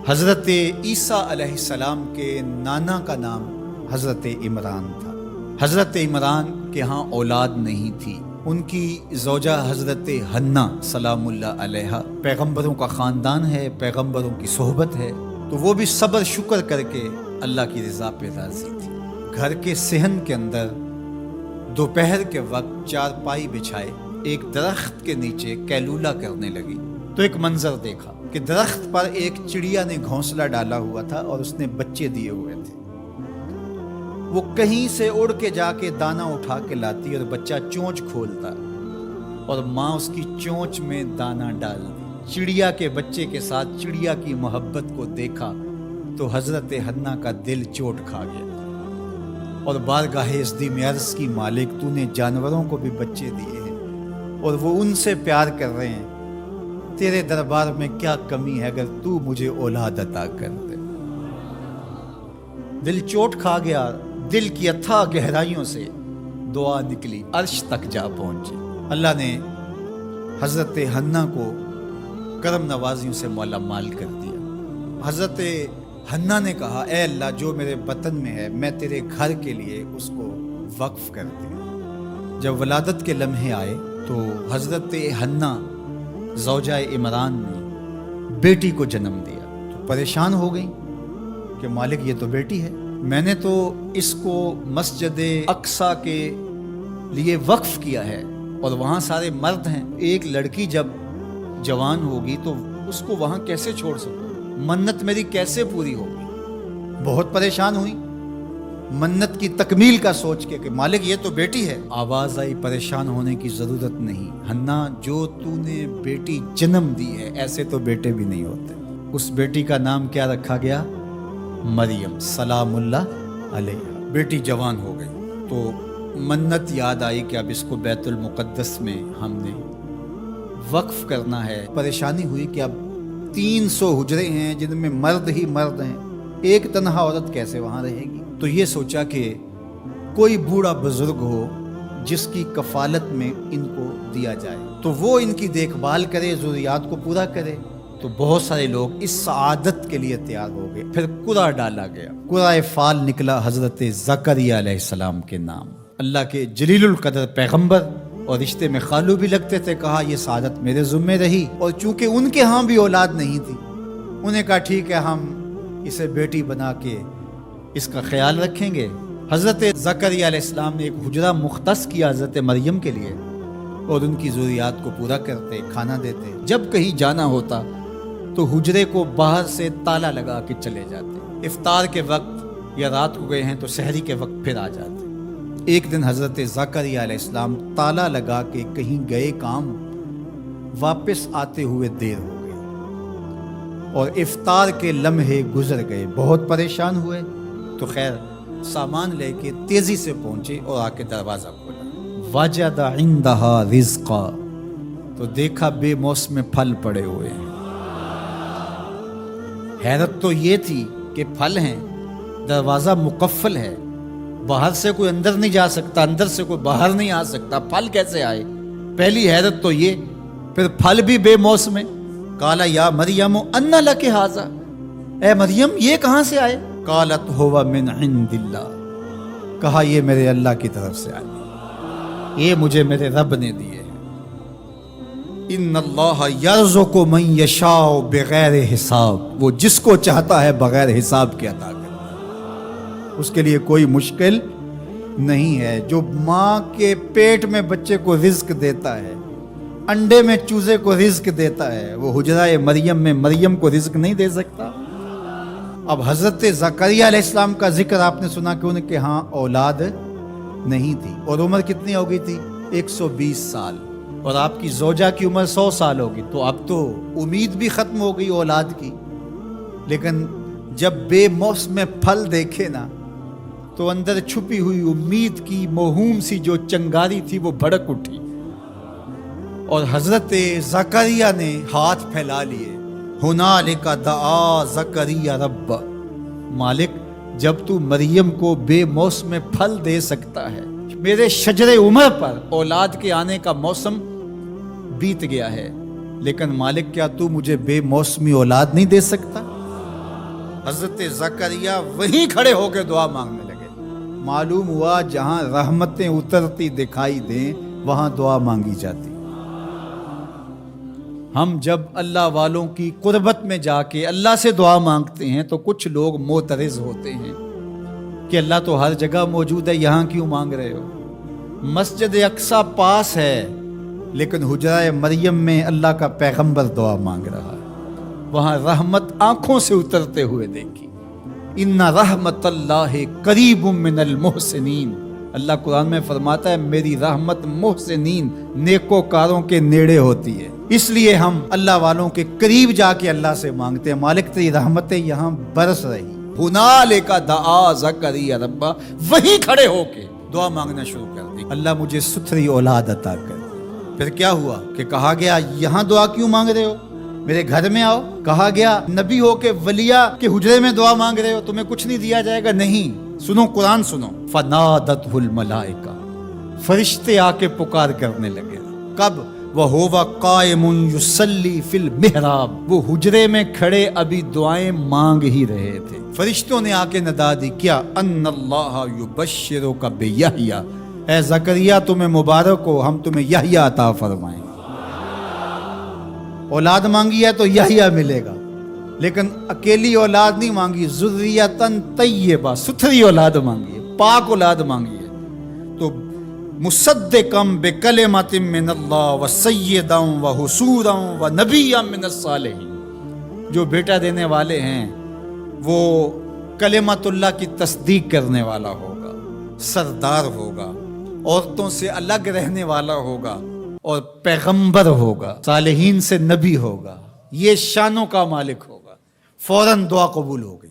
حضرت عیسیٰ علیہ السلام کے نانا کا نام حضرت عمران تھا۔ حضرت عمران کے ہاں اولاد نہیں تھی، ان کی زوجہ حضرت حنا سلام اللہ علیہا پیغمبروں کا خاندان ہے، پیغمبروں کی صحبت ہے، تو وہ بھی صبر شکر کر کے اللہ کی رضا پہ راضی تھی۔ گھر کے صحن کے اندر دوپہر کے وقت چارپائی بچھائے ایک درخت کے نیچے قیلولہ کرنے لگی تو ایک منظر دیکھا کہ درخت پر ایک چڑیا نے گھونسلہ ڈالا ہوا تھا اور اس نے بچے دیے ہوئے تھے۔ وہ کہیں سے اڑ کے جا کے دانہ اٹھا کے لاتی اور بچہ چونچ کھولتا اور ماں اس کی چونچ میں دانہ ڈال دی۔ چڑیا کے بچے کے ساتھ چڑیا کی محبت کو دیکھا تو حضرت حنا کا دل چوٹ کھا گیا اور بارگاہ عزدی میں عرض کی مالک تو نے جانوروں کو بھی بچے دیے ہیں اور وہ ان سے پیار کر رہے ہیں، تیرے دربار میں کیا کمی ہے اگر تو مجھے اولاد عطا کر دے۔ دل چوٹ کھا گیا، دل کی اتھاہ گہرائیوں سے دعا نکلی، عرش تک جا پہنچی۔ اللہ نے حضرت حنا کو کرم نوازیوں سے مولا مال کر دیا۔ حضرت حنا نے کہا اے اللہ جو میرے بطن میں ہے میں تیرے گھر کے لیے اس کو وقف کرتی ہوں۔ جب ولادت کے لمحے آئے تو حضرت حنا زوجہ عمران نے بیٹی کو جنم دیا تو پریشان ہو گئی کہ مالک یہ تو بیٹی ہے، میں نے تو اس کو مسجد اقصی کے لیے وقف کیا ہے اور وہاں سارے مرد ہیں، ایک لڑکی جب جوان ہوگی تو اس کو وہاں کیسے چھوڑ سکوں، منت میری کیسے پوری ہوگی۔ بہت پریشان ہوئی منت کی تکمیل کا سوچ کے کہ مالک یہ تو بیٹی ہے۔ آواز آئی پریشان ہونے کی ضرورت نہیں حنا، جو تو نے بیٹی جنم دی ہے ایسے تو بیٹے بھی نہیں ہوتے۔ اس بیٹی کا نام کیا رکھا گیا؟ مریم سلام اللہ علیہ۔ بیٹی جوان ہو گئی تو منت یاد آئی کہ اب اس کو بیت المقدس میں ہم نے وقف کرنا ہے۔ پریشانی ہوئی کہ اب 300 حجرے ہیں جن میں مرد ہی مرد ہیں، ایک تنہا عورت کیسے وہاں رہے گی؟ تو یہ سوچا کہ کوئی بوڑھا بزرگ ہو جس کی کفالت میں ان کو دیا جائے تو وہ ان کی دیکھ بھال کرے، ضروریات کو پورا کرے۔ تو بہت سارے لوگ اس سعادت کے لیے تیار ہو گئے۔ پھر قرعہ ڈالا گیا، قرعہ فال نکلا حضرت زکریا علیہ السلام کے نام۔ اللہ کے جلیل القدر پیغمبر اور رشتے میں خالو بھی لگتے تھے، کہا یہ سعادت میرے ذمہ رہی، اور چونکہ ان کے ہاں بھی اولاد نہیں تھی انہیں کہا ٹھیک ہے ہم اسے بیٹی بنا کے اس کا خیال رکھیں گے۔ حضرت زکریا علیہ السلام نے ایک حجرہ مختص کیا حضرت مریم کے لیے اور ان کی ضروریات کو پورا کرتے، کھانا دیتے۔ جب کہیں جانا ہوتا تو حجرے کو باہر سے تالا لگا کے چلے جاتے، افطار کے وقت یا رات کو گئے ہیں تو سحری کے وقت پھر آ جاتے۔ ایک دن حضرت زکریا علیہ السلام تالا لگا کے کہیں گئے کام، واپس آتے ہوئے دیر ہو گئی اور افطار کے لمحے گزر گئے، بہت پریشان ہوئے تو خیر سامان لے کے تیزی سے پہنچے اور آ کے دروازہ کھولا، وجد عندہا رزقا، تو دیکھا بے موسم پھل پڑے ہوئے ہیں۔ حیرت تو یہ تھی کہ پھل ہیں، دروازہ مقفل ہے، باہر سے کوئی اندر نہیں جا سکتا، اندر سے کوئی باہر نہیں آ سکتا، پھل کیسے آئے؟ پہلی حیرت تو یہ، پھر پھل بھی بے موسم۔ قالا یا مریم انا لک ھذا، اے مریم یہ کہاں سے آئے؟ قالت ھو من عند اللہ، کہا یہ میرے اللہ کی طرف سے آئے، یہ مجھے میرے رب نے دیے ہیں۔ ان اللہ یرزق من یشاء بغیر حساب، وہ جس کو چاہتا ہے بغیر حساب کے عطا کرتا ہے، اس کے لیے کوئی مشکل نہیں ہے۔ جو ماں کے پیٹ میں بچے کو رزق دیتا ہے، انڈے میں چوزے کو رزق دیتا ہے، وہ حجرہ مریم میں مریم کو رزق نہیں دے سکتا؟ اب حضرت زکریا علیہ السلام کا ذکر آپ نے سنا کہ ان کے ہاں اولاد نہیں تھی اور عمر کتنی ہو گئی تھی؟ 120 سال، اور آپ کی زوجہ کی عمر 100 سال ہوگی، تو اب تو امید بھی ختم ہو گئی اولاد کی۔ لیکن جب بے موسم پھل دیکھے نا تو اندر چھپی ہوئی امید کی موہوم سی جو چنگاری تھی وہ بھڑک اٹھی اور حضرت زکریا نے ہاتھ پھیلا لیے۔ ہنالک دعا زکریا رب، مالک جب تو مریم کو بے موسم پھل دے سکتا ہے، میرے شجر عمر پر اولاد کے آنے کا موسم بیت گیا ہے، لیکن مالک کیا تو مجھے بے موسمی اولاد نہیں دے سکتا؟ حضرت زکریا وہیں کھڑے ہو کے دعا مانگنے لگے۔ معلوم ہوا جہاں رحمتیں اترتی دکھائی دیں وہاں دعا مانگی جاتی۔ ہم جب اللہ والوں کی قربت میں جا کے اللہ سے دعا مانگتے ہیں تو کچھ لوگ معترض ہوتے ہیں کہ اللہ تو ہر جگہ موجود ہے، یہاں کیوں مانگ رہے ہو؟ مسجد اقصی پاس ہے لیکن حجرہ مریم میں اللہ کا پیغمبر دعا مانگ رہا ہے، وہاں رحمت آنکھوں سے اترتے ہوئے دیکھی۔ ان رحمت اللہ قریب من المحسنین، اللہ قرآن میں فرماتا ہے میری رحمت محسنین نیکوکاروں کے نیڑے ہوتی ہے، اس لیے ہم اللہ والوں کے قریب جا کے اللہ سے مانگتے ہیں، مالک تیری رحمتیں یہاں برس رہی۔ ہنالک دعا زکریا ربہ، وہیں کھڑے ہو کے دعا مانگنا شروع کر دی، اللہ مجھے ستھری اولاد عطا کر۔ پھر کیا ہوا کہ کہا گیا یہاں دعا کیوں مانگ رہے ہو، میرے گھر میں آؤ۔ کہا گیا نبی ہو کے ولیہ کے حجرے میں دعا مانگ رہے ہو، تمہیں کچھ نہیں دیا جائے گا؟ نہیں، سنو قرآن سنو۔ فنادتہ الملائکہ، فرشتے آ کے پکار کرنے لگے۔ کب؟ وَهُوَ قَائِمٌ يُصَلِّي فِي الْمِحْرَابِ، وہ حجرے میں کھڑے ابھی دعائیں مانگ ہی رہے تھے، فرشتوں نے آ کے ندا دی کیا؟ ان اللہ یبشرک بیحییٰ، اے زکریا تمہیں مبارک ہو، ہم تمہیں یحییٰ عطا فرمائیں گے۔ اولاد مانگی ہے تو یحییٰ ملے گا، لیکن اکیلی اولاد نہیں مانگی، ذریۃً طیبہ، ستھری اولاد مانگی ہے، پاک اولاد مانگی ہے۔ تو مصدقم بکلمۃ من اللہ وسیدا وحصورا ونبیا من الصالحین، جو بیٹا دینے والے ہیں وہ کلمت اللہ کی تصدیق کرنے والا ہوگا، سردار ہوگا، عورتوں سے الگ رہنے والا ہوگا اور پیغمبر ہوگا، صالحین سے نبی ہوگا، یہ شانوں کا مالک ہوگا۔ فوراً دعا قبول ہو گئی۔